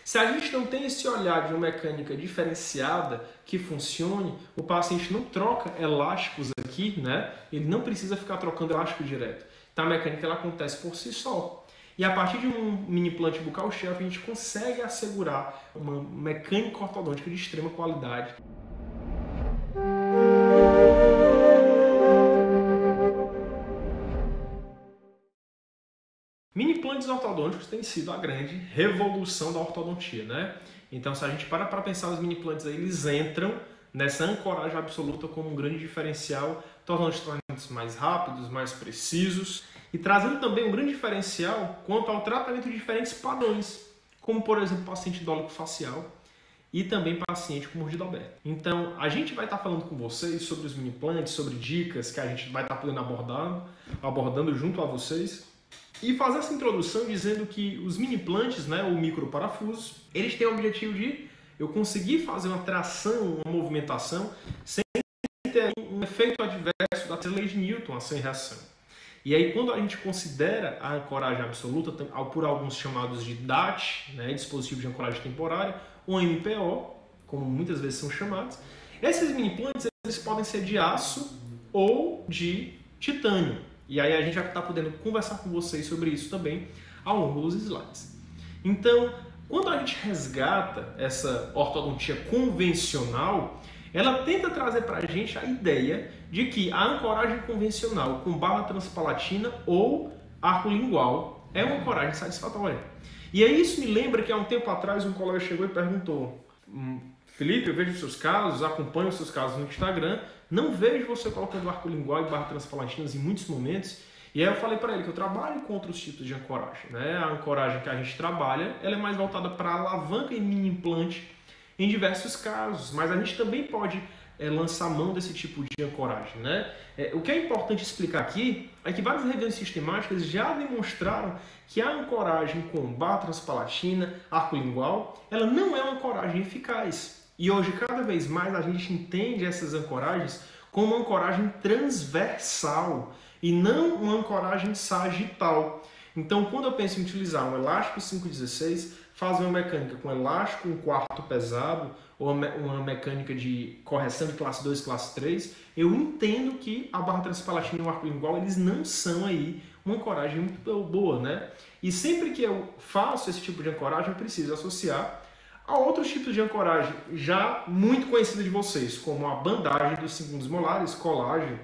Se a gente não tem esse olhar de uma mecânica diferenciada que funcione, o paciente não troca elásticos aqui, né? Ele não precisa ficar trocando elástico direto. Então a mecânica ela acontece por si só. E a partir de um mini implante bucal shelf a gente consegue assegurar uma mecânica ortodôntica de extrema qualidade. Mini implantes ortodônticos têm sido a grande revolução da ortodontia, né? Então, se a gente para pensar nos mini implantes aí, eles entram nessa ancoragem absoluta como um grande diferencial, tornando os tratamentos mais rápidos, mais precisos e trazendo também um grande diferencial quanto ao tratamento de diferentes padrões, como, por exemplo, paciente dólico facial e também paciente com mordida aberta. Então, a gente vai estar falando com vocês sobre os mini implantes, sobre dicas que a gente vai estar podendo abordando junto a vocês. E fazer essa introdução dizendo que os mini implantes, né, ou microparafusos, eles têm o objetivo de eu conseguir fazer uma tração, uma movimentação, sem ter um efeito adverso da lei de Newton, a sem reação. E aí, quando a gente considera a ancoragem absoluta, por alguns chamados de DAT, né, dispositivo de ancoragem temporária, ou MPO, como muitas vezes são chamados, esses mini implantes eles podem ser de aço ou de titânio. E aí a gente já está podendo conversar com vocês sobre isso também ao longo dos slides. Então, quando a gente resgata essa ortodontia convencional, ela tenta trazer para a gente a ideia de que a ancoragem convencional com barra transpalatina ou arco lingual é uma ancoragem satisfatória. E aí isso me lembra que há um tempo atrás um colega chegou e perguntou: Felipe, eu vejo os seus casos, acompanho os seus casos no Instagram, não vejo você colocando arco lingual e barra transpalatinas em muitos momentos. E aí eu falei para ele que eu trabalho com outros tipos de ancoragem, né? A ancoragem que a gente trabalha, ela é mais voltada para alavanca e mini implante em diversos casos, mas a gente também pode lançar mão desse tipo de ancoragem, né? O que é importante explicar aqui é que várias revisões sistemáticas já demonstraram que a ancoragem com barra transpalatina, arco lingual, ela não é uma ancoragem eficaz. E hoje, cada vez mais, a gente entende essas ancoragens como uma ancoragem transversal e não uma ancoragem sagital. Então, quando eu penso em utilizar um elástico 516, fazer uma mecânica com elástico 1/4 pesado ou uma mecânica de correção de classe 2 e classe 3, eu entendo que a barra transpalatina e o arco lingual eles não são aí uma ancoragem muito boa, né? E sempre que eu faço esse tipo de ancoragem, eu preciso associar a outros tipos de ancoragem já muito conhecidos de vocês, como a bandagem dos segundos molares, colágeno,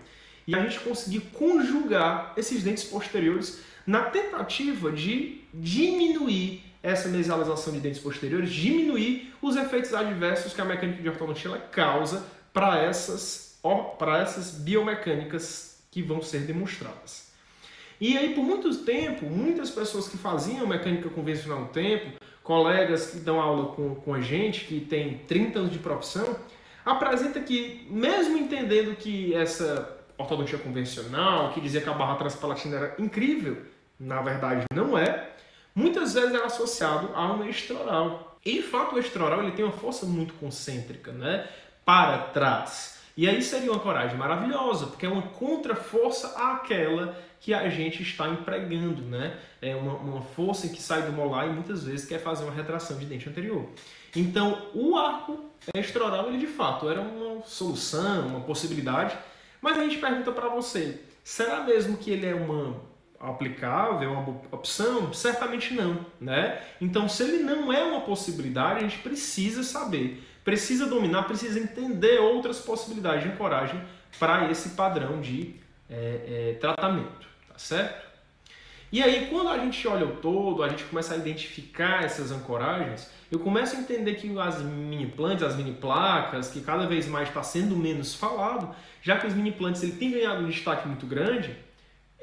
e a gente conseguir conjugar esses dentes posteriores na tentativa de diminuir essa mesialização de dentes posteriores, diminuir os efeitos adversos que a mecânica de ortodontia ela causa para essas biomecânicas que vão ser demonstradas. E aí, por muito tempo, muitas pessoas que faziam mecânica convencional no tempo, colegas que dão aula com a gente, que tem 30 anos de profissão, apresenta que, mesmo entendendo que essa ortodontia convencional, que dizia que a barra transpalatina era incrível, na verdade não é, muitas vezes é associado a um eixo oral. E, de fato, o eixo oral ele tem uma força muito concêntrica, né, para trás. E aí seria uma ancoragem maravilhosa, porque é uma contraforça àquela que a gente está empregando, né? É uma força que sai do molar e muitas vezes quer fazer uma retração de dente anterior. Então, o arco extraoral, ele de fato era uma solução, uma possibilidade, mas a gente pergunta para você, será mesmo que ele é uma aplicável, uma opção? Certamente não, né? Então, se ele não é uma possibilidade, a gente precisa saber, precisa dominar, precisa entender outras possibilidades de ancoragem para esse padrão de tratamento, tá certo? E aí, quando a gente olha o todo, a gente começa a identificar essas ancoragens, eu começo a entender que as mini implantes, as mini placas, que cada vez mais está sendo menos falado, já que os mini implantes ele tem ganhado um destaque muito grande,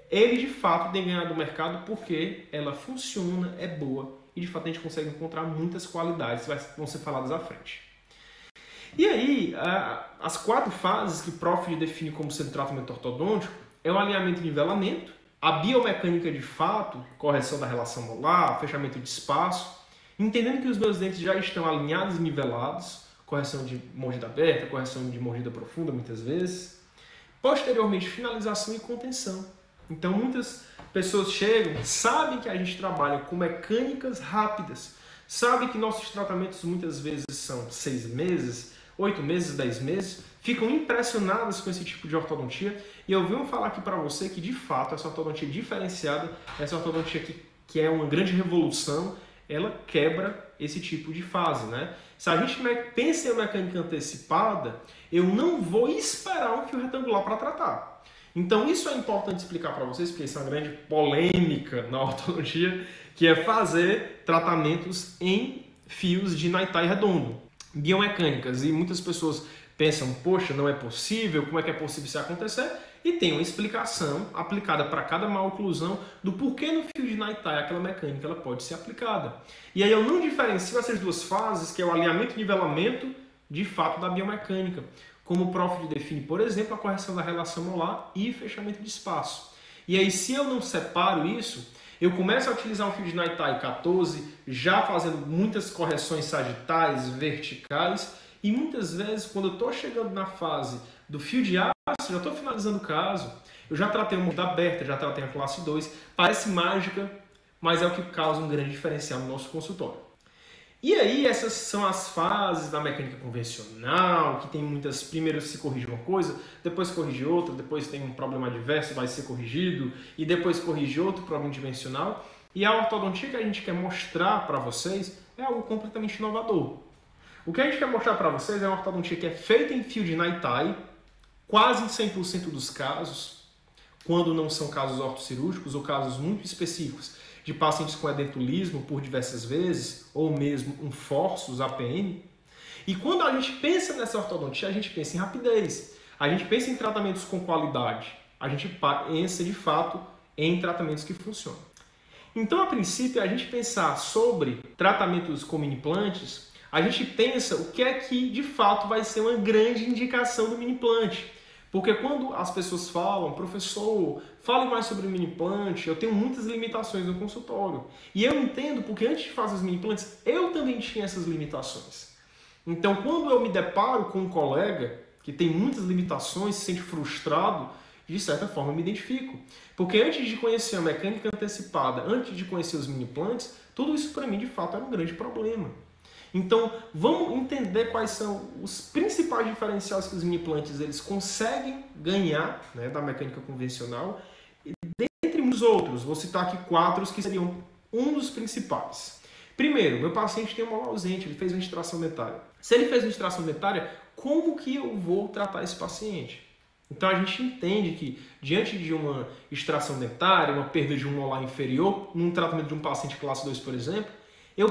ele de fato tem ganhado o mercado porque ela funciona, é boa e de fato a gente consegue encontrar muitas qualidades que vão ser faladas à frente. E aí, as 4 fases que o Profit define como sendo tratamento ortodôntico é o alinhamento e nivelamento, a biomecânica de fato, correção da relação molar, fechamento de espaço, entendendo que os meus dentes já estão alinhados e nivelados, correção de mordida aberta, correção de mordida profunda muitas vezes, posteriormente finalização e contenção. Então muitas pessoas chegam, sabem que a gente trabalha com mecânicas rápidas, sabe que nossos tratamentos muitas vezes são 6 meses, 8 meses, 10 meses, ficam impressionados com esse tipo de ortodontia e eu venho falar aqui para você que de fato essa ortodontia diferenciada, essa ortodontia que é uma grande revolução, ela quebra esse tipo de fase, né? Se a gente pensa em mecânica antecipada, eu não vou esperar um fio retangular para tratar. Então isso é importante explicar para vocês, porque isso é uma grande polêmica na ortodontia, que é fazer tratamentos em fios de Naitai redondo, biomecânicas. E muitas pessoas pensam, poxa, não é possível, como é que é possível isso acontecer? E tem uma explicação aplicada para cada maloclusão do porquê no fio de Naitai aquela mecânica ela pode ser aplicada. E aí eu não diferencio essas duas fases, que é o alinhamento e nivelamento, de fato, da biomecânica. Como o Profit define, por exemplo, a correção da relação molar e fechamento de espaço. E aí, se eu não separo isso, eu começo a utilizar um fio de Naitai 14, já fazendo muitas correções sagitais, verticais, e muitas vezes, quando eu estou chegando na fase do fio de aço, já estou finalizando o caso, eu já tratei uma muda aberta, já tratei a classe 2, parece mágica, mas é o que causa um grande diferencial no nosso consultório. E aí, essas são as fases da mecânica convencional, que tem muitas, primeiro se corrige uma coisa, depois corrige outra, depois tem um problema adverso, vai ser corrigido, e depois corrige outro problema dimensional. E a ortodontia que a gente quer mostrar para vocês é algo completamente inovador. O que a gente quer mostrar para vocês é uma ortodontia que é feita em fio de Naitai, quase em 100% dos casos, quando não são casos ortocirúrgicos ou casos muito específicos, de pacientes com edentulismo por diversas vezes, ou mesmo um forços APN. E quando a gente pensa nessa ortodontia, a gente pensa em rapidez, a gente pensa em tratamentos com qualidade, a gente pensa de fato em tratamentos que funcionam. Então, a princípio, a gente pensar sobre tratamentos com mini-implantes, a gente pensa o que é que de fato vai ser uma grande indicação do mini-implante. Porque quando as pessoas falam, professor, fale mais sobre o mini-implante, eu tenho muitas limitações no consultório. E eu entendo porque antes de fazer os mini-implantes, eu também tinha essas limitações. Então, quando eu me deparo com um colega que tem muitas limitações, se sente frustrado, de certa forma eu me identifico. Porque antes de conhecer a mecânica antecipada, antes de conhecer os mini-implantes, tudo isso para mim de fato era um grande problema. Então, vamos entender quais são os principais diferenciais que os mini-implantes eles conseguem ganhar, né, da mecânica convencional. E dentre muitos outros, vou citar aqui 4 que seriam um dos principais. Primeiro, meu paciente tem um molar ausente, ele fez uma extração dentária. Se ele fez uma extração dentária, como que eu vou tratar esse paciente? Então a gente entende que diante de uma extração dentária, uma perda de um molar inferior, num tratamento de um paciente classe 2, por exemplo, eu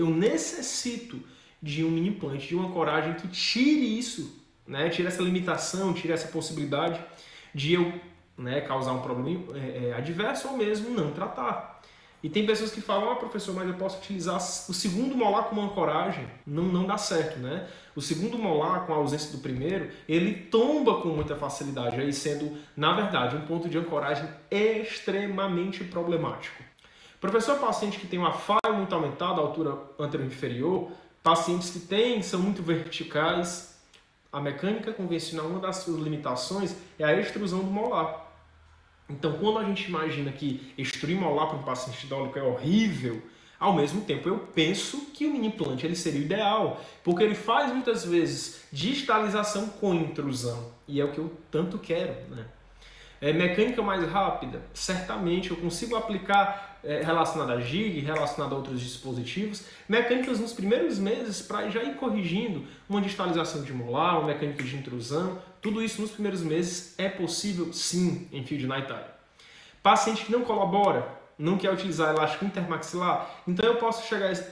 necessito de um mini-implante, de uma coragem que tire isso, né? Tire essa limitação, tire essa possibilidade de eu, né, causar um problema adverso ou mesmo não tratar. E tem pessoas que falam, professor, mas eu posso utilizar o segundo molar como ancoragem. Não dá certo, né? O segundo molar, com a ausência do primeiro, ele tomba com muita facilidade, aí sendo, na verdade, um ponto de ancoragem extremamente problemático. Professor, paciente que tem uma falha muito aumentada, a altura anterior-inferior, pacientes que são muito verticais, a mecânica convencional, uma das suas limitações é a extrusão do molar. Então, quando a gente imagina que extruir molar para um paciente hidráulico é horrível, ao mesmo tempo eu penso que o mini-implante ele seria o ideal, porque ele faz muitas vezes distalização com intrusão, e é o que eu tanto quero, né? Mecânica mais rápida? Certamente eu consigo aplicar relacionada a jig, relacionada a outros dispositivos, mecânicas nos primeiros meses para já ir corrigindo uma distalização de molar, uma mecânica de intrusão, tudo isso nos primeiros meses é possível sim em fio de Naitai. Paciente que não colabora, não quer utilizar elástico intermaxilar, então eu posso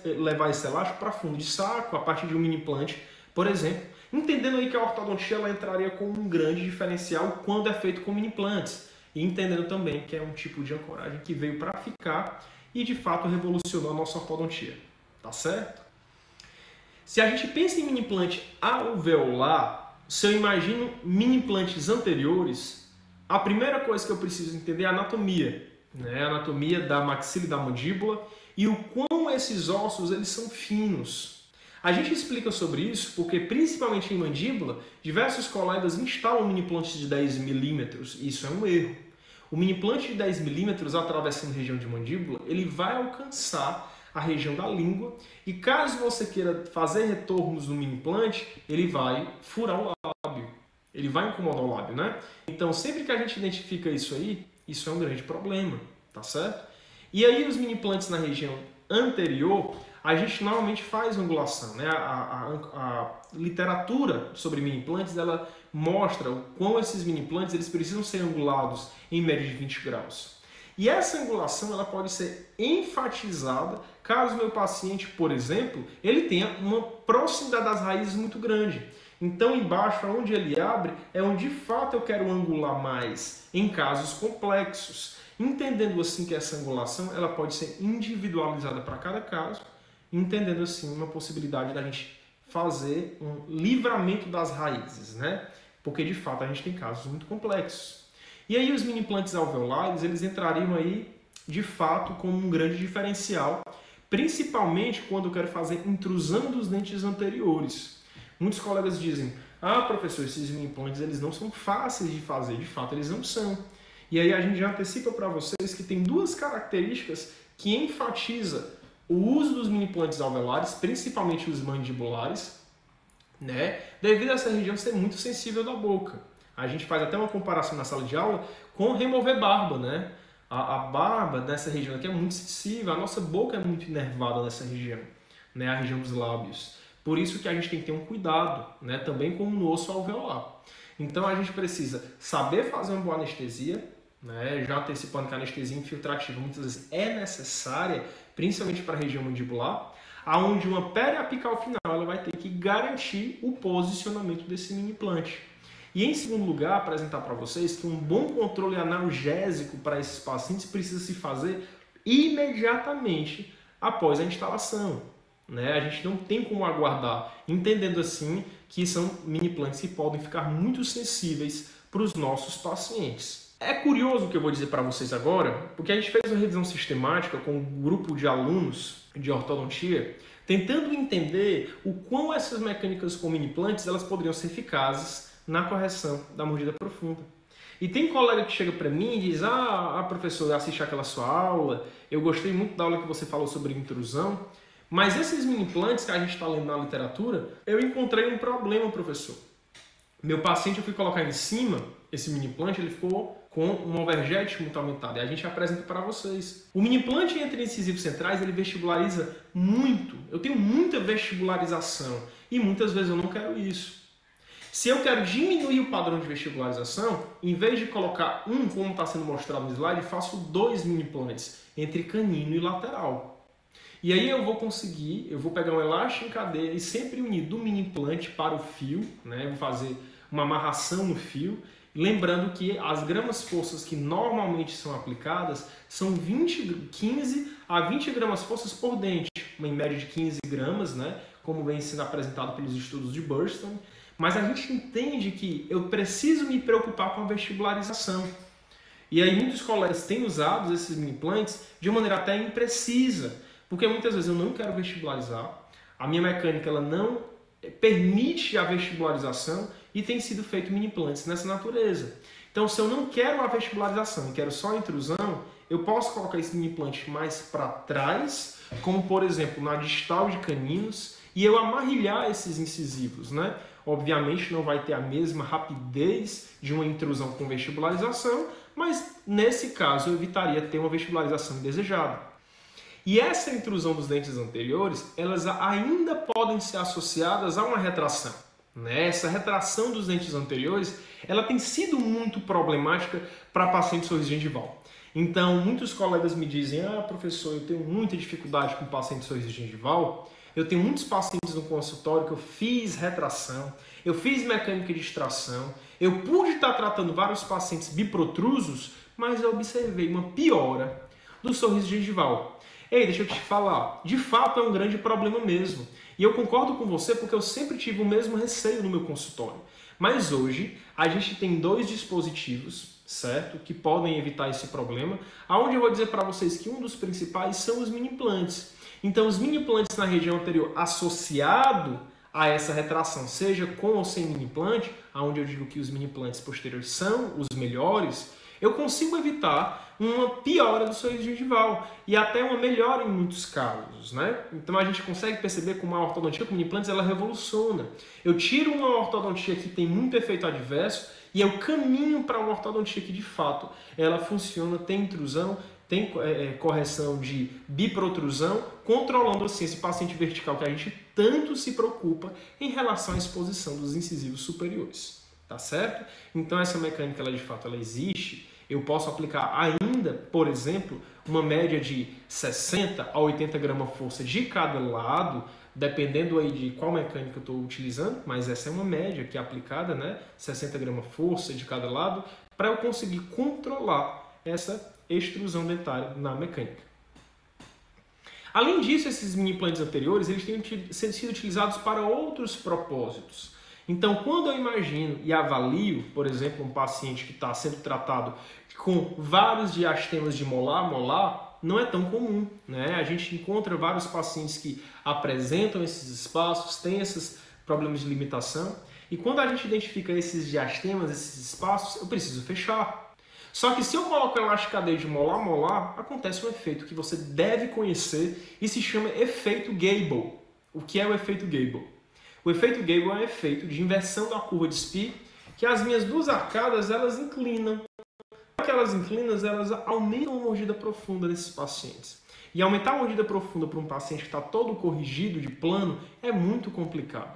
levar esse elástico para fundo de saco a partir de um mini-implante, por exemplo, entendendo aí que a ortodontia ela entraria como um grande diferencial quando é feito com mini-implantes. E entendendo também que é um tipo de ancoragem que veio para ficar e de fato revolucionou a nossa ortodontia. Tá certo? Se a gente pensa em mini-implante alveolar, se eu imagino mini-implantes anteriores, a primeira coisa que eu preciso entender é a anatomia. Né? A anatomia da maxila e da mandíbula e o quão esses ossos eles são finos. A gente explica sobre isso porque, principalmente em mandíbula, diversos colegas instalam mini-implantes de 10 milímetros e isso é um erro. O mini-implante de 10 milímetros atravessando a região de mandíbula, ele vai alcançar a região da língua. E caso você queira fazer retornos no mini implante, ele vai furar o lábio. Ele vai incomodar o lábio, né? Então, sempre que a gente identifica isso aí, isso é um grande problema, tá certo? E aí, os mini implantes na região anterior, a gente normalmente faz angulação, né? A literatura sobre mini implantes, ela mostra o quão esses mini implantes eles precisam ser angulados em média de 20 graus. E essa angulação ela pode ser enfatizada caso o meu paciente, por exemplo, ele tenha uma proximidade das raízes muito grande. Então, embaixo, onde ele abre, é onde de fato eu quero angular mais, em casos complexos. Entendendo assim que essa angulação ela pode ser individualizada para cada caso, entendendo assim uma possibilidade da gente fazer um livramento das raízes, né? Porque de fato a gente tem casos muito complexos. E aí os mini implantes alveolares, eles entrariam aí de fato como um grande diferencial, principalmente quando eu quero fazer intrusão dos dentes anteriores. Muitos colegas dizem: "Ah, professor, esses mini implantes eles não são fáceis de fazer". De fato, eles não são. E aí a gente já antecipa para vocês que tem duas características que enfatiza o uso dos mini implantes alveolares, principalmente os mandibulares, né? Devido a essa região ser muito sensível da boca. A gente faz até uma comparação na sala de aula com remover barba, né? A barba nessa região aqui é muito sensível, a nossa boca é muito inervada nessa região, né? A região dos lábios. Por isso que a gente tem que ter um cuidado, né? Também como no osso alveolar. Então a gente precisa saber fazer uma boa anestesia, né? Já antecipando que a anestesia infiltrativa muitas vezes é necessária, principalmente para a região mandibular, aonde uma periapical final ela vai ter que garantir o posicionamento desse mini implante. E em segundo lugar, apresentar para vocês que um bom controle analgésico para esses pacientes precisa se fazer imediatamente após a instalação, né? A gente não tem como aguardar, entendendo assim que são mini implantes que podem ficar muito sensíveis para os nossos pacientes. É curioso o que eu vou dizer para vocês agora, porque a gente fez uma revisão sistemática com um grupo de alunos de ortodontia, tentando entender o quão essas mecânicas com mini implantes elas poderiam ser eficazes na correção da mordida profunda. E tem colega que chega para mim e diz: professor, eu assisti aquela sua aula, eu gostei muito da aula que você falou sobre intrusão, mas esses mini implantes que a gente está lendo na literatura, eu encontrei um problema, professor. Meu paciente, eu fui colocar em cima esse mini implante, ele ficou com um overjet muito aumentado. E a gente apresenta para vocês. O mini implante entre incisivos centrais, ele vestibulariza muito. Eu tenho muita vestibularização e muitas vezes eu não quero isso. Se eu quero diminuir o padrão de vestibularização, em vez de colocar um, como está sendo mostrado no slide, faço 2 mini implantes entre canino e lateral. E aí eu vou pegar um elástico em cadeia e sempre unir do mini implante para o fio, né? Vou fazer uma amarração no fio, lembrando que as gramas-forças que normalmente são aplicadas são 15 a 20 gramas-forças por dente, uma em média de 15 gramas, né? Como vem sendo apresentado pelos estudos de Burston. Mas a gente entende que eu preciso me preocupar com a vestibularização. E aí muitos colegas têm usado esses mini implantes de maneira até imprecisa, porque muitas vezes eu não quero vestibularizar, a minha mecânica ela não permite a vestibularização e tem sido feito mini implantes nessa natureza. Então, se eu não quero a vestibularização e quero só a intrusão, eu posso colocar esse mini implante mais para trás, como por exemplo na distal de caninos, e eu amarrilhar esses incisivos, né? Obviamente não vai ter a mesma rapidez de uma intrusão com vestibularização, mas nesse caso eu evitaria ter uma vestibularização indesejada. E essa intrusão dos dentes anteriores, elas ainda podem ser associadas a uma retração, né? Essa retração dos dentes anteriores, ela tem sido muito problemática para pacientes sorriso gengival. Então, muitos colegas me dizem: professor, eu tenho muita dificuldade com paciente sorriso gengival. Eu tenho muitos pacientes no consultório que eu fiz retração, eu fiz mecânica de extração, eu pude estar tratando vários pacientes biprotrusos, mas eu observei uma piora do sorriso gengival. Ei, deixa eu te falar, de fato é um grande problema mesmo. E eu concordo com você porque eu sempre tive o mesmo receio no meu consultório. Mas hoje a gente tem 2 dispositivos, certo, que podem evitar esse problema, aonde eu vou dizer para vocês que um dos principais são os mini implantes. Então, os mini implantes na região anterior associado a essa retração, seja com ou sem mini implante, onde eu digo que os mini implantes posteriores são os melhores, eu consigo evitar uma piora do sorriso gengival e até uma melhora em muitos casos, né? Então a gente consegue perceber como a ortodontia com mini-implantes ela revoluciona. Eu tiro uma ortodontia que tem muito efeito adverso e eu caminho para uma ortodontia que de fato ela funciona, tem intrusão, tem correção de biprotrusão, controlando assim esse paciente vertical que a gente tanto se preocupa em relação à exposição dos incisivos superiores, tá certo? Então essa mecânica ela de fato ela existe. Eu posso aplicar ainda, por exemplo, uma média de 60 a 80 gramas força de cada lado, dependendo aí de qual mecânica eu estou utilizando, mas essa é uma média que é aplicada, né? 60 gramas força de cada lado, para eu conseguir controlar essa extrusão dentária na mecânica. Além disso, esses mini implantes anteriores eles têm sido utilizados para outros propósitos. Então, quando eu imagino e avalio, por exemplo, um paciente que está sendo tratado com vários diastemas de molar, não é tão comum, né? A gente encontra vários pacientes que apresentam esses espaços, têm esses problemas de limitação, e quando a gente identifica esses diastemas, esses espaços, eu preciso fechar. Só que se eu coloco elasticadeira de molar, acontece um efeito que você deve conhecer e se chama efeito Gable. O que é o efeito Gable? O efeito Gable é um efeito de inversão da curva de Spee, que as minhas duas arcadas elas inclinam. Que elas inclinam, elas aumentam a mordida profunda desses pacientes. E aumentar a mordida profunda para um paciente que está todo corrigido de plano é muito complicado.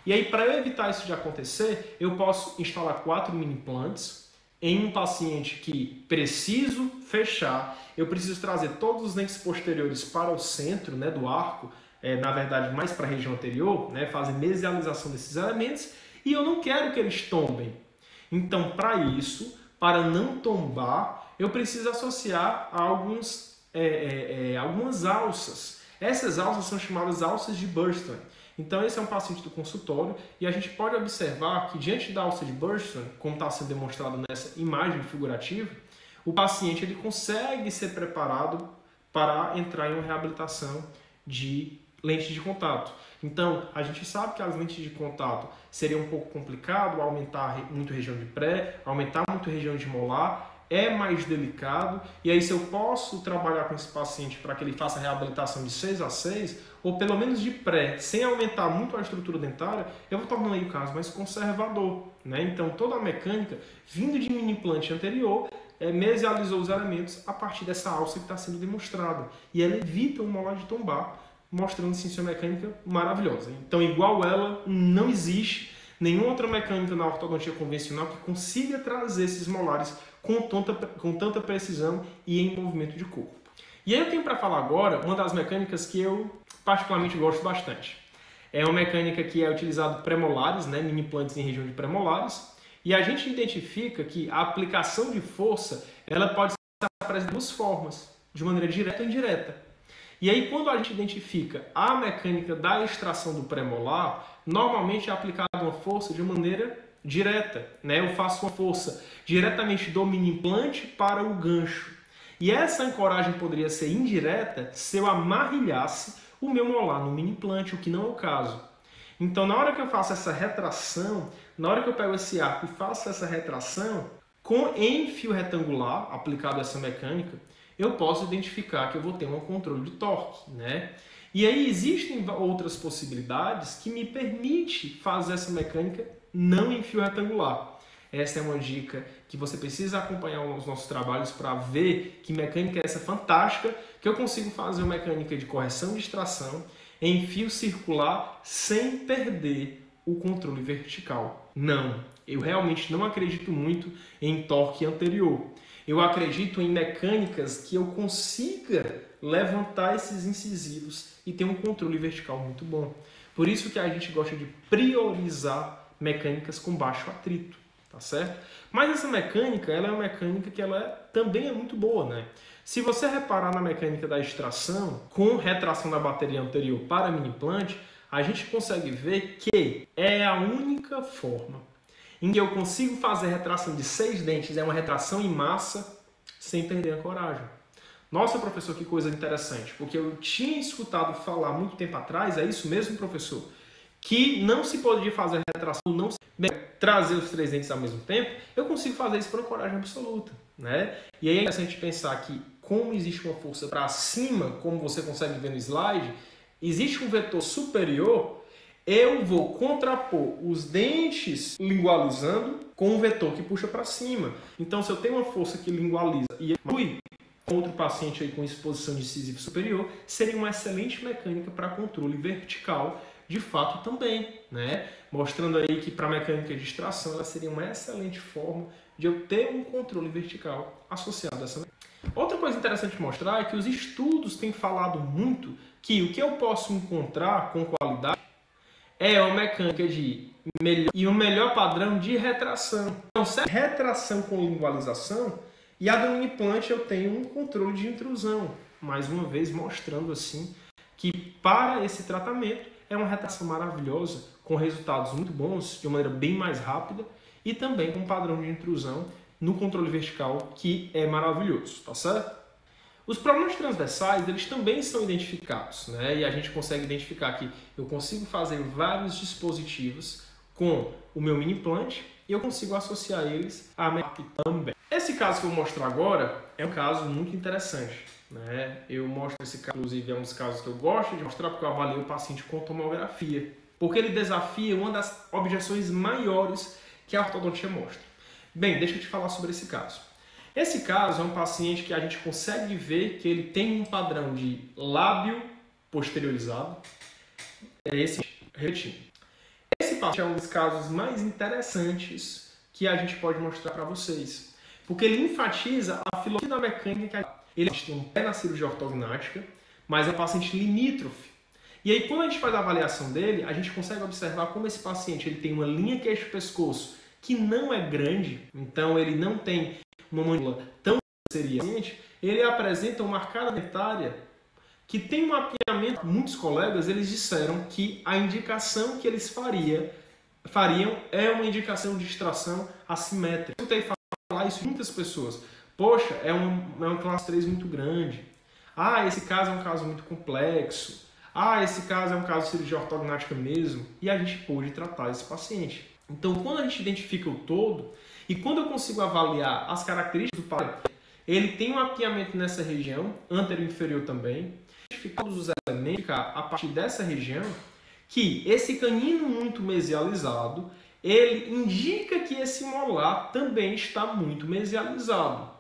E aí, para eu evitar isso de acontecer, eu posso instalar 4 mini implantes em um paciente que preciso fechar, eu preciso trazer todos os dentes posteriores para o centro, né, do arco, na verdade mais para a região anterior, né, fazer mesialização desses elementos, e eu não quero que eles tombem. Então, para isso, para não tombar, eu preciso associar algumas alças. Essas alças são chamadas alças de Burstyn. Então esse é um paciente do consultório e a gente pode observar que diante da alça de Burstyn, como está sendo demonstrado nessa imagem figurativa, o paciente ele consegue ser preparado para entrar em uma reabilitação de lente de contato. Então, a gente sabe que as lentes de contato seria um pouco complicado, aumentar muito região de pré, aumentar muito região de molar, é mais delicado, e aí se eu posso trabalhar com esse paciente para que ele faça a reabilitação de 6 a 6, ou pelo menos de pré, sem aumentar muito a estrutura dentária, eu vou tornando aí o caso mais conservador, né? Então toda a mecânica, vindo de mini implante anterior, mesializou os elementos a partir dessa alça que está sendo demonstrada, e ela evita o molar de tombar, mostrando assim sua mecânica maravilhosa. Então igual ela, não existe nenhuma outra mecânica na ortodontia convencional que consiga trazer esses molares com tanta precisão e em movimento de corpo. E aí eu tenho para falar agora uma das mecânicas que eu particularmente gosto bastante. É uma mecânica que é utilizada pré-molares, né, mini implantes em região de pré-molares, e a gente identifica que a aplicação de força ela pode ser apresentada de duas formas, de maneira direta ou indireta. E aí quando a gente identifica a mecânica da extração do pré-molar, normalmente é aplicada uma força de maneira direta, né? Eu faço uma força diretamente do mini implante para o gancho. E essa ancoragem poderia ser indireta se eu amarrilhasse o meu molar no mini implante, o que não é o caso. Então, na hora que eu faço essa retração, na hora que eu pego esse arco e faço essa retração, em fio retangular, aplicado essa mecânica, eu posso identificar que eu vou ter um controle de torque, né? E aí existem outras possibilidades que me permitem fazer essa mecânica não em fio retangular. Essa é uma dica que você precisa acompanhar os nossos trabalhos para ver que mecânica é essa fantástica, que eu consigo fazer uma mecânica de correção de extração em fio circular sem perder o controle vertical. Não, eu realmente não acredito muito em torque anterior. Eu acredito em mecânicas que eu consiga levantar esses incisivos e ter um controle vertical muito bom. Por isso que a gente gosta de priorizar mecânicas com baixo atrito, tá certo? Mas essa mecânica, ela é uma mecânica que também é muito boa, né? Se você reparar na mecânica da extração, com retração da bateria anterior para mini implante, a gente consegue ver que é a única forma em que eu consigo fazer retração de 6 dentes, é uma retração em massa, sem perder a coragem. Nossa, professor, que coisa interessante, porque eu tinha escutado falar muito tempo atrás, é isso mesmo, professor? Que não se podia fazer retração, não se trazer os 3 dentes ao mesmo tempo, eu consigo fazer isso por uma coragem absoluta. né? E aí é interessante pensar que, como existe uma força para cima, como você consegue ver no slide, existe um vetor superior, eu vou contrapor os dentes lingualizando com um vetor que puxa para cima. Então, se eu tenho uma força que lingualiza e flui contra o paciente aí com exposição de incisivo superior, seria uma excelente mecânica para controle vertical, de fato também, né? Mostrando aí que para a mecânica de extração ela seria uma excelente forma de eu ter um controle vertical associado a essa mecânica. Outra coisa interessante de mostrar é que os estudos têm falado muito que o que eu posso encontrar com qualidade é uma mecânica de melhor e um melhor padrão de retração. Então, se é retração com lingualização, e a do mini implant eu tenho um controle de intrusão. Mais uma vez mostrando assim que para esse tratamento é uma retração maravilhosa, com resultados muito bons, de uma maneira bem mais rápida e também com um padrão de intrusão no controle vertical que é maravilhoso, tá certo? Os problemas transversais, eles também são identificados, né? E a gente consegue identificar que eu consigo fazer vários dispositivos com o meu mini implant e eu consigo associar eles à MEP também. Esse caso que eu vou mostrar agora é um caso muito interessante, né? Eu mostro esse caso, inclusive, é um dos casos que eu gosto de mostrar porque eu avaliei o paciente com tomografia, porque ele desafia uma das objeções maiores que a ortodontia mostra. Bem, deixa eu te falar sobre esse caso. Esse caso é um paciente que a gente consegue ver que ele tem um padrão de lábio posteriorizado, esse repetindo. Esse paciente é um dos casos mais interessantes que a gente pode mostrar para vocês, porque ele enfatiza a filosofia da mecânica. Ele tem um pé na cirurgia ortognática, mas é um paciente limítrofe. E aí, quando a gente faz a avaliação dele, a gente consegue observar como esse paciente ele tem uma linha queixo-pescoço que não é grande, então ele não tem uma mandíbula tão seria. Ele apresenta uma arcada dentária que tem um mapeamento. Muitos colegas eles disseram que a indicação que eles fariam é uma indicação de extração assimétrica. Eu escutei falar isso de muitas pessoas. Poxa, é uma classe 3 muito grande. Ah, esse caso é um caso muito complexo. Ah, esse caso é um caso de cirurgia ortognática mesmo. E a gente pôde tratar esse paciente. Então, quando a gente identifica o todo, e quando eu consigo avaliar as características do paciente, ele tem um mapeamento nessa região, anterior e inferior também, identificar todos os elementos a partir dessa região, que esse canino muito mesializado, ele indica que esse molar também está muito mesializado.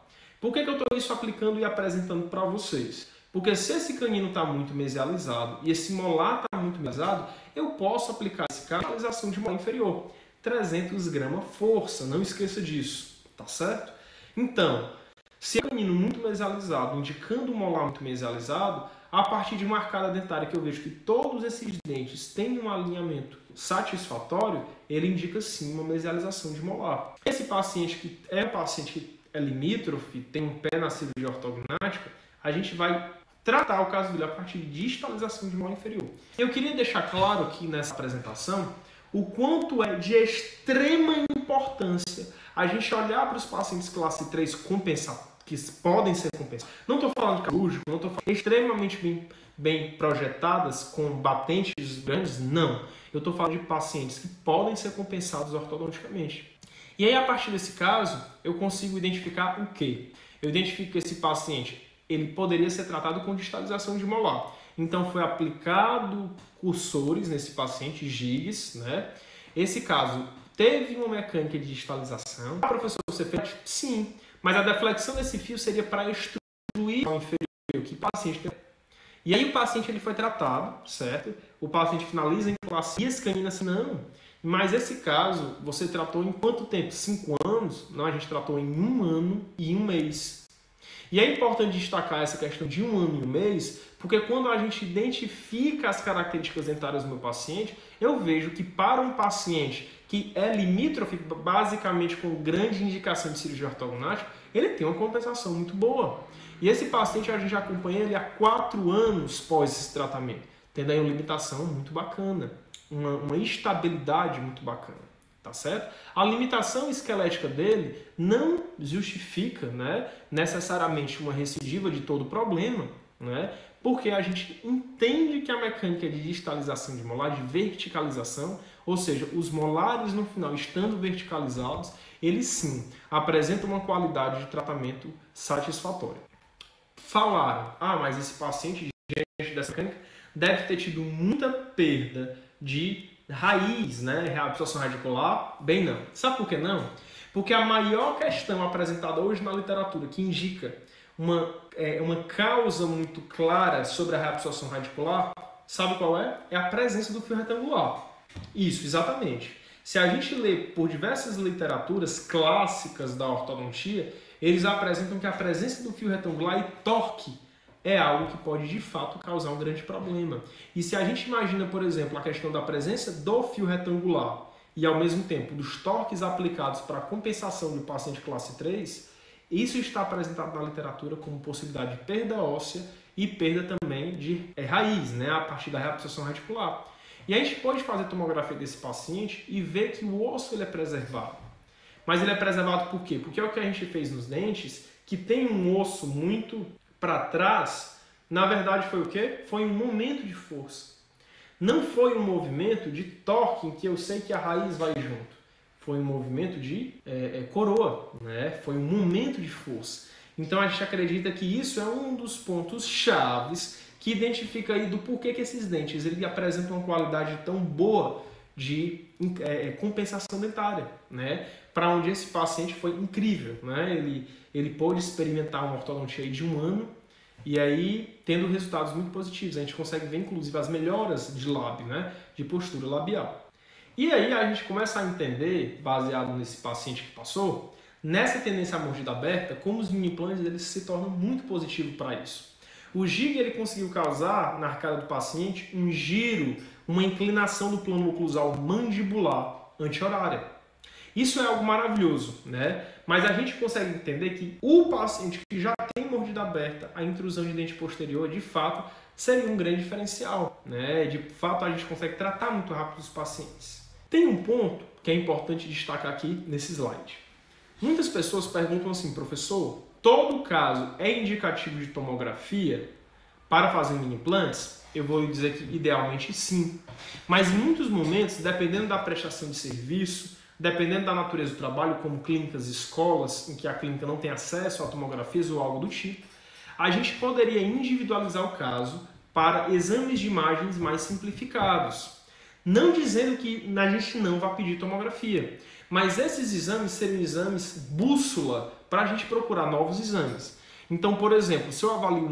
Por que eu estou isso aplicando e apresentando para vocês? Porque se esse canino está muito mesializado e esse molar está muito mesializado, eu posso aplicar esse caso a mesialização de molar inferior. 300 gramas força, não esqueça disso, tá certo? Então, se é um canino muito mesializado, indicando um molar muito mesializado, a partir de uma arcada dentária que eu vejo que todos esses dentes têm um alinhamento satisfatório, ele indica sim uma mesialização de molar. Esse paciente que é um paciente que é limítrofe, tem um pé na cirurgia ortognática, a gente vai tratar o caso dele a partir de distalização de molar inferior. Eu queria deixar claro aqui nessa apresentação o quanto é de extrema importância a gente olhar para os pacientes classe 3 compensados, que podem ser compensados. Não estou falando de cirúrgico, não estou falando extremamente bem projetadas, com batentes grandes, não. Eu estou falando de pacientes que podem ser compensados ortodonticamente. E aí, a partir desse caso, eu consigo identificar o quê? Eu identifico que esse paciente ele poderia ser tratado com distalização de molar. Então, foi aplicado cursores nesse paciente, gigs, né? Esse caso teve uma mecânica de distalização. Ah, professor, você fez? Sim, mas a deflexão desse fio seria para excluir o inferior que o paciente tem. E aí o paciente ele foi tratado, certo? O paciente finaliza em classe e canina assim, não. Mas esse caso, você tratou em quanto tempo? 5 anos? Não, a gente tratou em 1 ano e 1 mês. E é importante destacar essa questão de 1 ano e 1 mês, porque quando a gente identifica as características dentárias do meu paciente, eu vejo que para um paciente que é limítrofe, basicamente com grande indicação de cirurgia ortognática, ele tem uma compensação muito boa. E esse paciente a gente acompanha ele há 4 anos pós esse tratamento, tendo aí uma limitação muito bacana, uma estabilidade muito bacana. Tá certo? A limitação esquelética dele não justifica, né, necessariamente uma recidiva de todo o problema, né? Porque a gente entende que a mecânica de distalização de molar, de verticalização, ou seja, os molares no final estando verticalizados, eles sim apresentam uma qualidade de tratamento satisfatória. Falaram, mas esse paciente, diante dessa mecânica, deve ter tido muita perda de raiz, né? Reabsorção radicular. Bem, não. Sabe por que não? Porque a maior questão apresentada hoje na literatura que indica uma causa muito clara sobre a reabsorção radicular, sabe qual é? É a presença do fio retangular. Isso, exatamente. Se a gente lê por diversas literaturas clássicas da ortodontia, eles apresentam que a presença do fio retangular e torque é algo que pode, de fato, causar um grande problema. E se a gente imagina, por exemplo, a questão da presença do fio retangular e, ao mesmo tempo, dos torques aplicados para a compensação do paciente classe 3, isso está apresentado na literatura como possibilidade de perda óssea e perda também de raiz, né, a partir da reabsorção radicular. E a gente pode fazer tomografia desse paciente e ver que o osso ele é preservado. Mas ele é preservado por quê? Porque é o que a gente fez nos dentes, que tem um osso muito para trás, na verdade foi o quê? Foi um momento de força. Não foi um movimento de torque em que eu sei que a raiz vai junto. Foi um movimento de coroa, né? Foi um momento de força. Então a gente acredita que isso é um dos pontos chaves que identifica aí do porquê que esses dentes eles apresentam uma qualidade tão boa de compensação dentária, né? Para onde esse paciente foi incrível, né? Ele pôde experimentar uma ortodontia de 1 ano e aí tendo resultados muito positivos. A gente consegue ver inclusive as melhoras de lábio, né? De postura labial. E aí a gente começa a entender, baseado nesse paciente que passou, nessa tendência à mordida aberta, como os mini implantes eles se tornam muito positivos para isso. O Gig ele conseguiu causar na arcada do paciente um giro, uma inclinação do plano oclusal mandibular anti-horária. Isso é algo maravilhoso, né? Mas a gente consegue entender que o paciente que já tem mordida aberta, a intrusão de dente posterior, de fato, seria um grande diferencial, né? De fato, a gente consegue tratar muito rápido os pacientes. Tem um ponto que é importante destacar aqui nesse slide. Muitas pessoas perguntam assim, professor, todo caso é indicativo de tomografia para fazer mini implantes? Eu vou lhe dizer que idealmente sim. Mas em muitos momentos, dependendo da prestação de serviço, dependendo da natureza do trabalho, como clínicas e escolas, em que a clínica não tem acesso a tomografias ou algo do tipo, a gente poderia individualizar o caso para exames de imagens mais simplificados. Não dizendo que a gente não vai pedir tomografia, mas esses exames seriam exames bússola para a gente procurar novos exames. Então, por exemplo, se eu avalio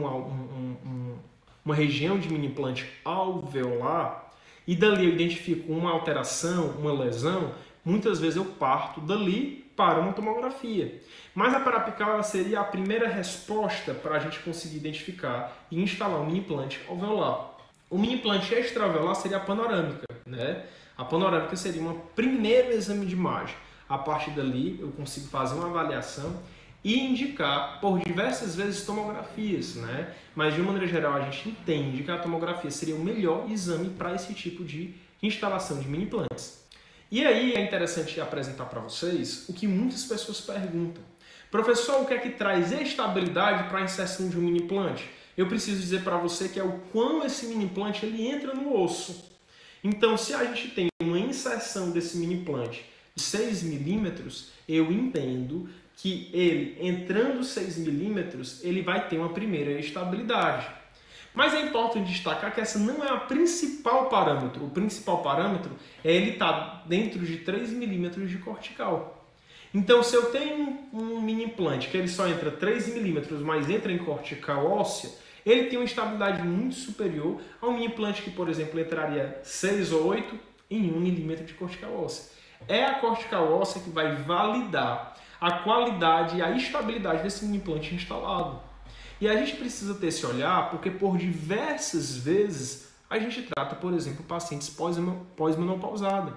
uma região de mini implante alveolar e dali eu identifico uma alteração, uma lesão, muitas vezes eu parto dali para uma tomografia. Mas a parapical seria a primeira resposta para a gente conseguir identificar e instalar um mini implante alveolar. O mini implante extra-alveolar seria a panorâmica, né? A panorâmica seria um primeiro exame de imagem. A partir dali eu consigo fazer uma avaliação e indicar por diversas vezes tomografias, né? Mas de uma maneira geral a gente entende que a tomografia seria o melhor exame para esse tipo de instalação de mini implantes. E aí é interessante apresentar para vocês o que muitas pessoas perguntam. Professor, o que é que traz estabilidade para a inserção de um mini implante? Eu preciso dizer para você que é o quão esse mini implante ele entra no osso. Então, se a gente tem uma inserção desse mini implante de 6 milímetros, eu entendo que ele, entrando 6 milímetros, ele vai ter uma primeira estabilidade. Mas é importante destacar que essa não é o principal parâmetro. O principal parâmetro é ele estar dentro de 3 milímetros de cortical. Então, se eu tenho um mini implante que ele só entra 3 milímetros, mas entra em cortical óssea, ele tem uma estabilidade muito superior a um mini implante que, por exemplo, entraria 6 ou 8 em 1 milímetro de cortical óssea. É a cortical óssea que vai validar a qualidade e a estabilidade desse mini implante instalado. E a gente precisa ter esse olhar porque por diversas vezes a gente trata, por exemplo, pacientes pós-menopausada.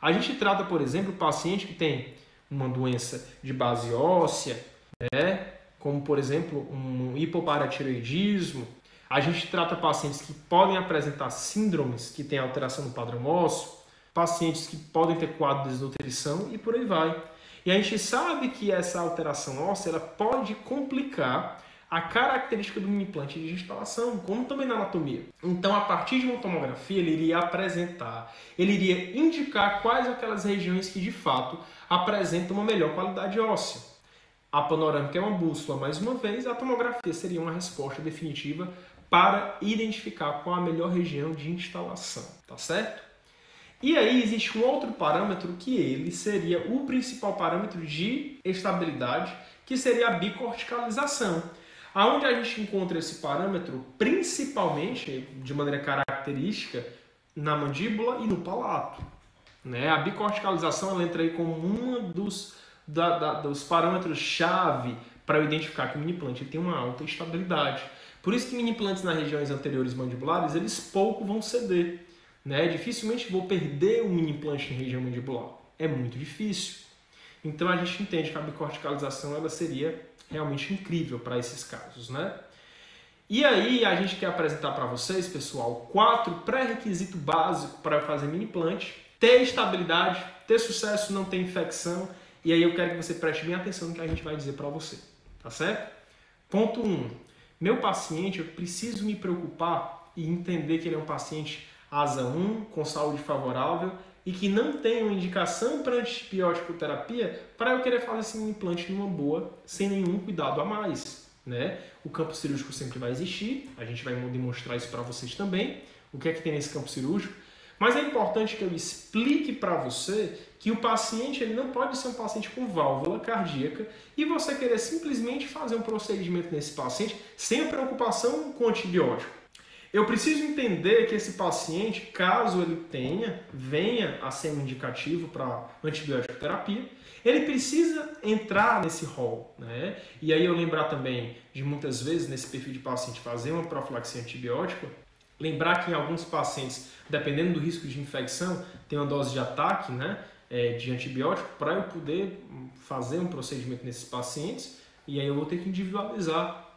A gente trata, por exemplo, paciente que tem uma doença de base óssea, né? Como, por exemplo, um hipoparatireoidismo. A gente trata pacientes que podem apresentar síndromes que têm alteração no padrão ósseo, pacientes que podem ter quadro de desnutrição e por aí vai. E a gente sabe que essa alteração óssea ela pode complicar a característica do mini implante de instalação, como também na anatomia. Então, a partir de uma tomografia, ele iria apresentar, ele iria indicar quais aquelas regiões que de fato apresentam uma melhor qualidade óssea. A panorâmica é uma bússola, mais uma vez, a tomografia seria uma resposta definitiva para identificar qual a melhor região de instalação, tá certo? E aí existe um outro parâmetro que ele seria o principal parâmetro de estabilidade, que seria a bicorticalização. Aonde a gente encontra esse parâmetro, principalmente, de maneira característica, na mandíbula e no palato. Né? A bicorticalização ela entra aí como um dos parâmetros-chave para eu identificar que o mini implante tem uma alta estabilidade. Por isso que mini implantes nas regiões anteriores mandibulares, eles pouco vão ceder. Né? Dificilmente vou perder um mini implante em região mandibular. É muito difícil. Então a gente entende que a bicorticalização ela seria realmente incrível para esses casos. Né? E aí a gente quer apresentar para vocês, pessoal, 4 pré-requisitos básicos para fazer mini implante. Ter estabilidade, ter sucesso, não ter infecção. E aí eu quero que você preste bem atenção no que a gente vai dizer para você. Tá certo? Ponto 1. Meu paciente, eu preciso me preocupar e entender que ele é um paciente asa 1, com saúde favorável e que não tem uma indicação para antibiótico terapia para eu querer fazer esse implante numa boa, sem nenhum cuidado a mais. Né? O campo cirúrgico sempre vai existir, a gente vai demonstrar isso para vocês também, o que é que tem nesse campo cirúrgico. Mas é importante que eu explique para você que o paciente ele não pode ser um paciente com válvula cardíaca e você querer simplesmente fazer um procedimento nesse paciente sem preocupação com antibiótico. Eu preciso entender que esse paciente, caso ele venha a ser um indicativo para antibiótico terapia, ele precisa entrar nesse rol. Né? E aí eu lembrar também de muitas vezes nesse perfil de paciente fazer uma profilaxia antibiótica, lembrar que em alguns pacientes, dependendo do risco de infecção, tem uma dose de ataque, né, de antibiótico para eu poder fazer um procedimento nesses pacientes e aí eu vou ter que individualizar.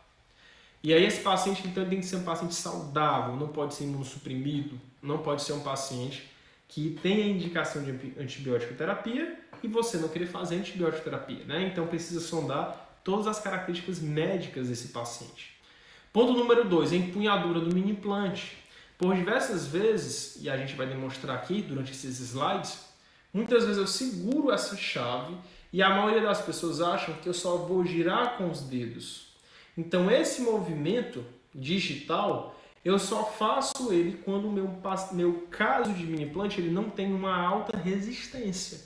E aí esse paciente então tem que ser um paciente saudável, não pode ser imunossuprimido, não pode ser um paciente que tenha indicação de antibiótico terapia e você não querer fazer antibiótico terapia. Né? Então precisa sondar todas as características médicas desse paciente. Ponto número 2, a empunhadura do mini implante. Por diversas vezes, e a gente vai demonstrar aqui durante esses slides, muitas vezes eu seguro essa chave e a maioria das pessoas acham que eu só vou girar com os dedos. Então esse movimento digital, eu só faço ele quando o meu caso de mini implante ele não tem uma alta resistência.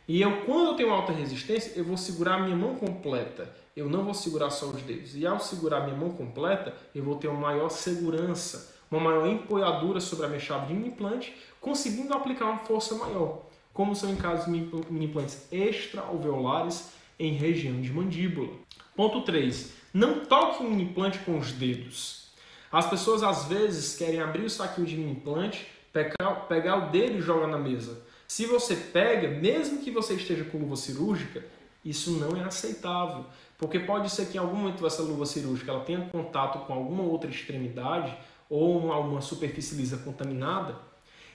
E quando eu tenho alta resistência, eu vou segurar a minha mão completa. Eu não vou segurar só os dedos. E ao segurar a minha mão completa, eu vou ter uma maior segurança, uma maior empunhadura sobre a minha chave de mini implante, conseguindo aplicar uma força maior, como são em casos de mini implantes extra-alveolares em região de mandíbula. Ponto 3. Não toque o mini implante com os dedos. As pessoas às vezes querem abrir o saquinho de mini implante, pegar o dedo e jogar na mesa. Se você pega, mesmo que você esteja com luva cirúrgica, isso não é aceitável. Porque pode ser que em algum momento essa luva cirúrgica ela tenha contato com alguma outra extremidade ou uma superfície lisa contaminada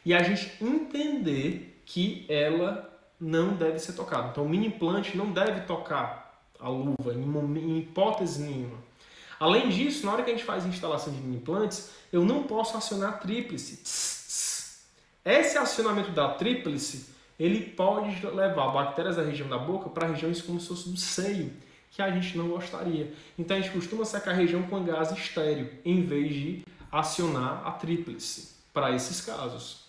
e a gente entender que ela não deve ser tocada. Então o mini implante não deve tocar a luva em hipótese nenhuma. Além disso, na hora que a gente faz a instalação de mini implantes, eu não posso acionar a tríplice. Esse acionamento da tríplice, ele pode levar bactérias da região da boca para regiões como se fosse do seio, que a gente não gostaria. Então a gente costuma secar a região com gás estéreo, em vez de acionar a tríplice para esses casos.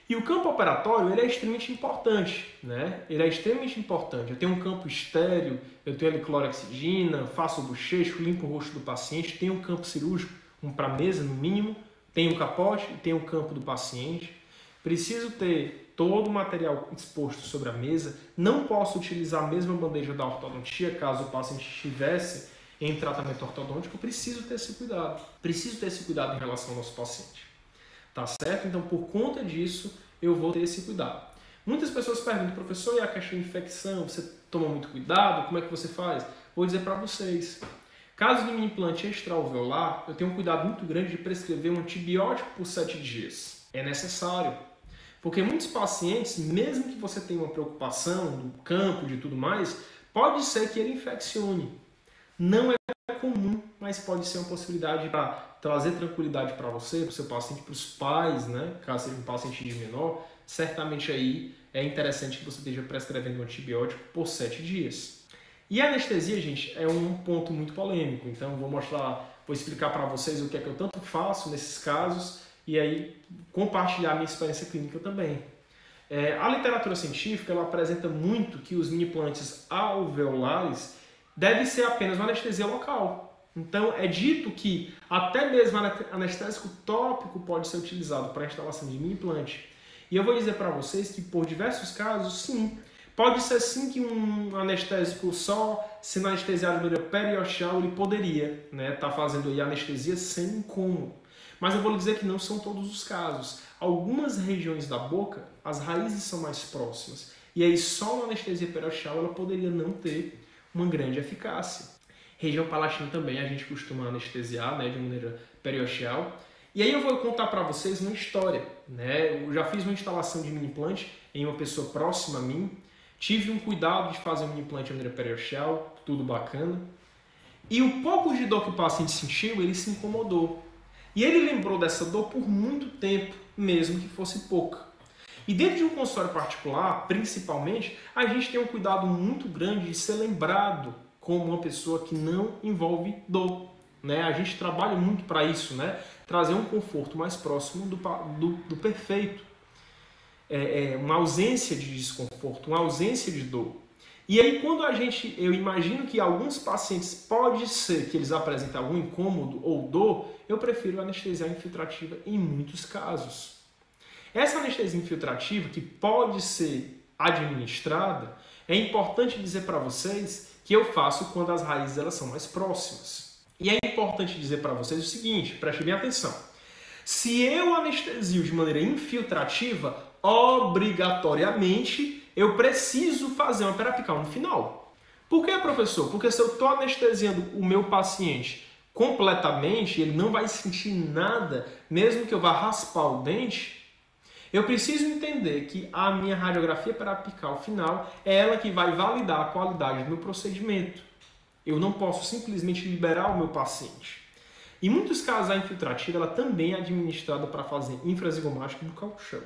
E o campo operatório ele é extremamente importante, né? Ele é extremamente importante. Eu tenho um campo estéreo, eu tenho ali clorexidina, faço o bochecho, limpo o rosto do paciente, tenho um campo cirúrgico, um para mesa no mínimo, tenho o capote e tenho o campo do paciente. Preciso ter todo o material exposto sobre a mesa. Não posso utilizar a mesma bandeja da ortodontia caso o paciente estivesse em tratamento ortodôntico. Preciso ter esse cuidado. Preciso ter esse cuidado em relação ao nosso paciente. Tá certo? Então, por conta disso, eu vou ter esse cuidado. Muitas pessoas perguntam, professor, e a questão de infecção? Você toma muito cuidado? Como é que você faz? Vou dizer para vocês. Caso de mini implante extra-alveolar, eu tenho um cuidado muito grande de prescrever um antibiótico por 7 dias. É necessário. Porque muitos pacientes, mesmo que você tenha uma preocupação do campo, de tudo mais, pode ser que ele infeccione. Não é comum, mas pode ser uma possibilidade para trazer tranquilidade para você, para o seu paciente, para os pais, né? Caso seja um paciente de menor, certamente aí é interessante que você esteja prescrevendo um antibiótico por 7 dias. E a anestesia, gente, é um ponto muito polêmico, então vou explicar para vocês o que é que eu tanto faço nesses casos e aí compartilhar minha experiência clínica também. A literatura científica ela apresenta muito que os mini-implantes alveolares devem ser apenas uma anestesia local. Então é dito que até mesmo anestésico tópico pode ser utilizado para a instalação de mini-implante. E eu vou dizer para vocês que por diversos casos, sim, pode ser sim que um anestésico só, sendo anestesiado de maneira periosteal, ele poderia tá fazendo aí anestesia sem incômodo. Mas eu vou lhe dizer que não são todos os casos. Algumas regiões da boca, as raízes são mais próximas. E aí só uma anestesia periosteal ela poderia não ter uma grande eficácia. Região palatina também a gente costuma anestesiar de maneira periosteal. E aí eu vou contar para vocês uma história. Eu já fiz uma instalação de mini-implante em uma pessoa próxima a mim. Tive um cuidado de fazer um mini-implante de maneira periosteal, tudo bacana. E o pouco de dor que o paciente sentiu, ele se incomodou. E ele lembrou dessa dor por muito tempo, mesmo que fosse pouca. E dentro de um consultório particular, principalmente, a gente tem um cuidado muito grande de ser lembrado como uma pessoa que não envolve dor. A gente trabalha muito para isso, trazer um conforto mais próximo do perfeito. Uma ausência de desconforto, uma ausência de dor. E aí quando eu imagino que alguns pacientes pode ser que eles apresentem algum incômodo ou dor, eu prefiro anestesia infiltrativa em muitos casos. Essa anestesia infiltrativa que pode ser administrada, é importante dizer para vocês que eu faço quando as raízes elas são mais próximas. E é importante dizer para vocês o seguinte, prestem bem atenção. Se eu anestesio de maneira infiltrativa, obrigatoriamente eu preciso fazer uma periapical no final. Por que, professor? Porque se eu estou anestesiando o meu paciente completamente, ele não vai sentir nada, mesmo que eu vá raspar o dente, eu preciso entender que a minha radiografia periapical final é ela que vai validar a qualidade do meu procedimento. Eu não posso simplesmente liberar o meu paciente. Em muitos casos, a infiltrativa ela também é administrada para fazer infrazigomática buccal shelf.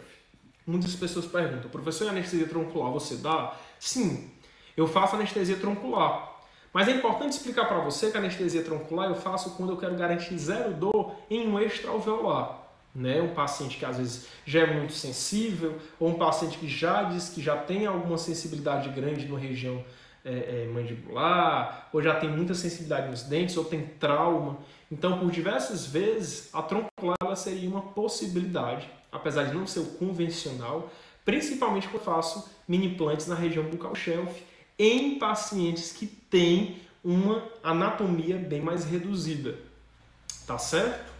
Muitas pessoas perguntam, professor, anestesia troncular você dá? Sim, eu faço anestesia troncular. Mas é importante explicar para você que a anestesia troncular eu faço quando eu quero garantir zero dor em um extra-alveolar. Um paciente que às vezes já é muito sensível, ou um paciente que já diz que já tem alguma sensibilidade grande na região mandibular, ou já tem muita sensibilidade nos dentes, ou tem trauma. Então, por diversas vezes, a troncular ela seria uma possibilidade, apesar de não ser o convencional, principalmente quando eu faço mini-implantes na região buccal shelf, em pacientes que têm uma anatomia bem mais reduzida. Tá certo?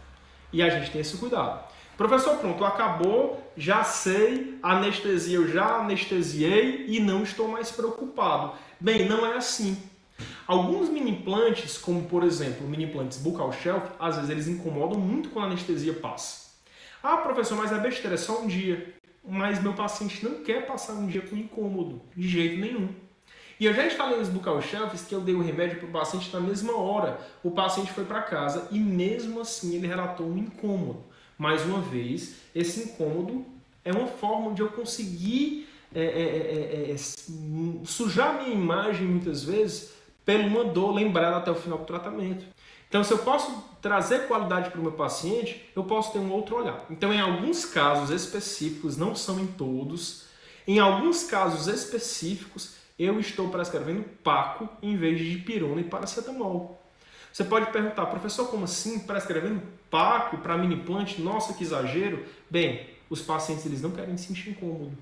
E a gente tem esse cuidado. Professor, pronto, acabou, já sei, anestesia eu já anestesiei e não estou mais preocupado. Bem, não é assim. Alguns mini-implantes, como por exemplo mini-implantes buccal shelf, às vezes eles incomodam muito quando a anestesia passa. Ah, professor, mas é besteira, é só um dia. Mas meu paciente não quer passar um dia com incômodo, de jeito nenhum. E eu já instalei os buccal shelves que eu dei o remédio para o paciente na mesma hora. O paciente foi para casa e mesmo assim ele relatou um incômodo. Mais uma vez, esse incômodo é uma forma de eu conseguir sujar minha imagem muitas vezes por uma dor lembrada até o final do tratamento. Então, se eu posso trazer qualidade para o meu paciente, eu posso ter um outro olhar. Então, em alguns casos específicos, não são em todos, em alguns casos específicos, eu estou prescrevendo Paco em vez de dipirona e paracetamol. Você pode perguntar, professor, como assim prescrevendo Paco para mini-implante? Nossa, que exagero. Bem, os pacientes eles não querem sentir incômodo.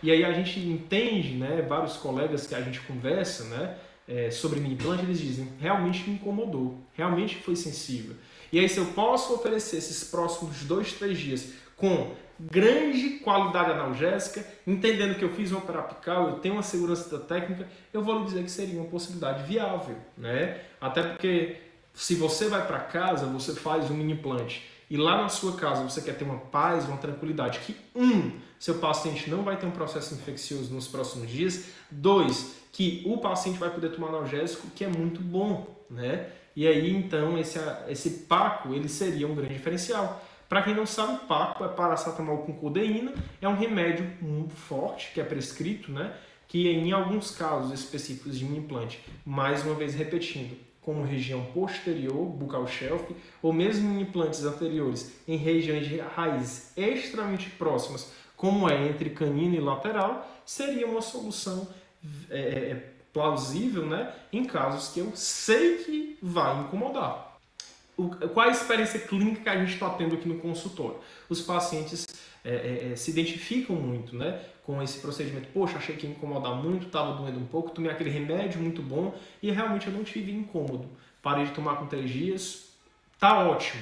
E aí a gente entende, vários colegas que a gente conversa, sobre mini-implante, eles dizem, realmente me incomodou, realmente foi sensível. E aí se eu posso oferecer esses próximos 2, 3 dias com grande qualidade analgésica, entendendo que eu fiz uma periapical, eu tenho uma segurança da técnica, eu vou lhe dizer que seria uma possibilidade viável. Até porque se você vai para casa, você faz um mini-implante e lá na sua casa você quer ter uma paz, uma tranquilidade, que seu paciente não vai ter um processo infeccioso nos próximos dias, 2, que o paciente vai poder tomar analgésico, que é muito bom, né? E aí, então, esse PACO, ele seria um grande diferencial. Para quem não sabe, PACO é paracetamol com codeína, é um remédio muito forte, que é prescrito, né? Que em alguns casos específicos de mini implante, mais uma vez repetindo, como região posterior, buccal shelf, ou mesmo em implantes anteriores, em regiões de raízes extremamente próximas, como é entre canino e lateral, seria uma solução plausível, né, em casos que eu sei que vai incomodar. Qual a experiência clínica que a gente está tendo aqui no consultório? Os pacientes se identificam muito, né, com esse procedimento. Poxa, achei que ia incomodar muito, estava doendo um pouco, tomei aquele remédio muito bom e realmente eu não tive incômodo. Parei de tomar com 3 dias, tá ótimo.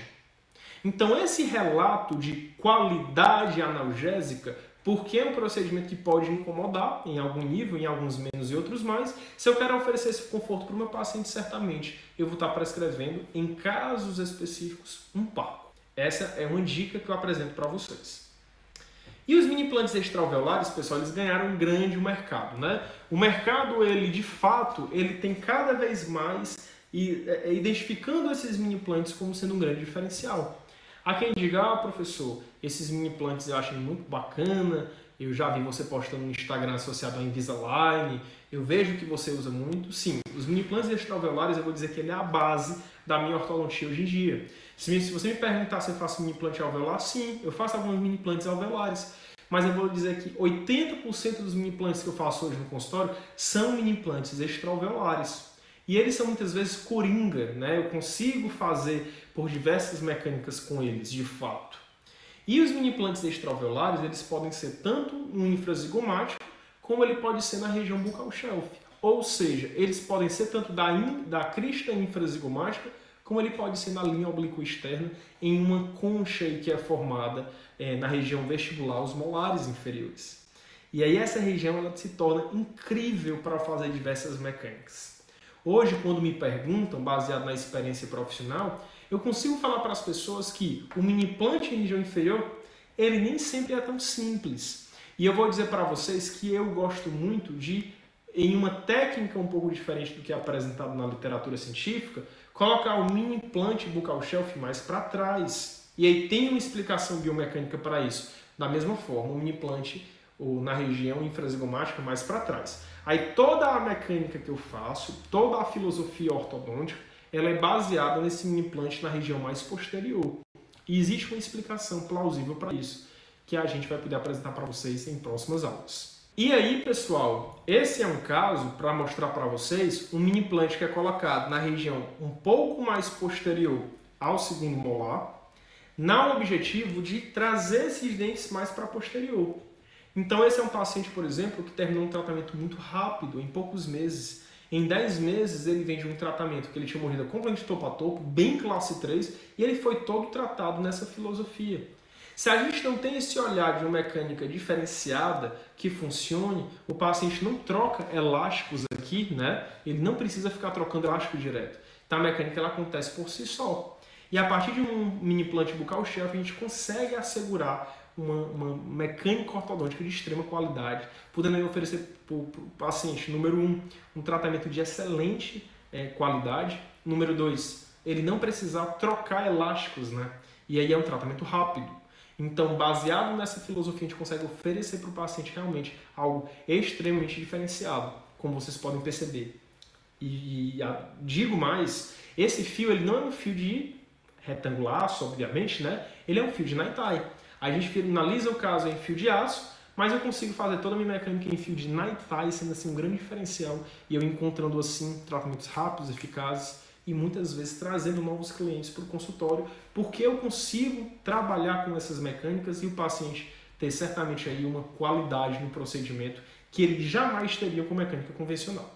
Então esse relato de qualidade analgésica, porque é um procedimento que pode incomodar em algum nível, em alguns menos e outros mais, se eu quero oferecer esse conforto para o meu paciente, certamente eu vou estar prescrevendo, em casos específicos, um PACO. Essa é uma dica que eu apresento para vocês. E os mini implantes extraalveolares, pessoal, eles ganharam um grande mercado, né? O mercado, ele de fato, ele tem cada vez mais identificando esses mini implantes como sendo um grande diferencial. Há quem diga, professor, esses mini implantes eu achei muito bacana, eu já vi você postando no Instagram associado ao Invisalign, eu vejo que você usa muito. Sim, os mini implantes extraalveolares, eu vou dizer que ele é a base da minha ortodontia hoje em dia. Se você me perguntar se eu faço mini implante alveolar, sim, eu faço alguns mini implantes alveolares. Mas eu vou dizer que 80% dos mini implantes que eu faço hoje no consultório são mini implantes extraalveolares. E eles são muitas vezes coringa, né? Eu consigo fazer por diversas mecânicas com eles, de fato. E os mini implantes extraalveolares, eles podem ser tanto no infrazigomático, como ele pode ser na região buccal shelf. Ou seja, eles podem ser tanto da crista infrazigomática, como ele pode ser na linha oblíqua externa, em uma concha que é formada na região vestibular, os molares inferiores. E aí essa região ela se torna incrível para fazer diversas mecânicas. Hoje, quando me perguntam, baseado na experiência profissional, eu consigo falar para as pessoas que o mini implante em região inferior, ele nem sempre é tão simples. E eu vou dizer para vocês que eu gosto muito de, em uma técnica um pouco diferente do que é apresentado na literatura científica, colocar o mini implante buccal shelf mais para trás. E aí tem uma explicação biomecânica para isso. Da mesma forma, o mini implante na região infrazigomática mais para trás. Aí toda a mecânica que eu faço, toda a filosofia ortodôntica, ela é baseada nesse mini implante na região mais posterior. E existe uma explicação plausível para isso, que a gente vai poder apresentar para vocês em próximas aulas. E aí, pessoal, esse é um caso para mostrar para vocês um mini implante que é colocado na região um pouco mais posterior ao segundo molar, na objetivo de trazer esses dentes mais para posterior. Então esse é um paciente, por exemplo, que terminou um tratamento muito rápido, em poucos meses. Em 10 meses ele vem de um tratamento que ele tinha morrido completamente topo a topo, bem classe 3, e ele foi todo tratado nessa filosofia. Se a gente não tem esse olhar de uma mecânica diferenciada que funcione, o paciente não troca elásticos aqui, né? Ele não precisa ficar trocando elástico direto. Então a mecânica ela acontece por si só. E a partir de um mini implante buccal shelf a gente consegue assegurar uma mecânica ortodôntica de extrema qualidade, podendo oferecer para o paciente, número 1, um tratamento de excelente qualidade, número 2, ele não precisar trocar elásticos, né? E aí é um tratamento rápido. Então, baseado nessa filosofia, a gente consegue oferecer para o paciente realmente algo extremamente diferenciado, como vocês podem perceber. E digo mais, esse fio ele não é um fio de retangular, obviamente, né? Ele é um fio de Naitai. A gente finaliza o caso em fio de aço, mas eu consigo fazer toda a minha mecânica em fio de Naitai, sendo assim um grande diferencial, e eu encontrando assim tratamentos rápidos, eficazes e muitas vezes trazendo novos clientes para o consultório, porque eu consigo trabalhar com essas mecânicas e o paciente ter certamente aí uma qualidade no procedimento que ele jamais teria com mecânica convencional.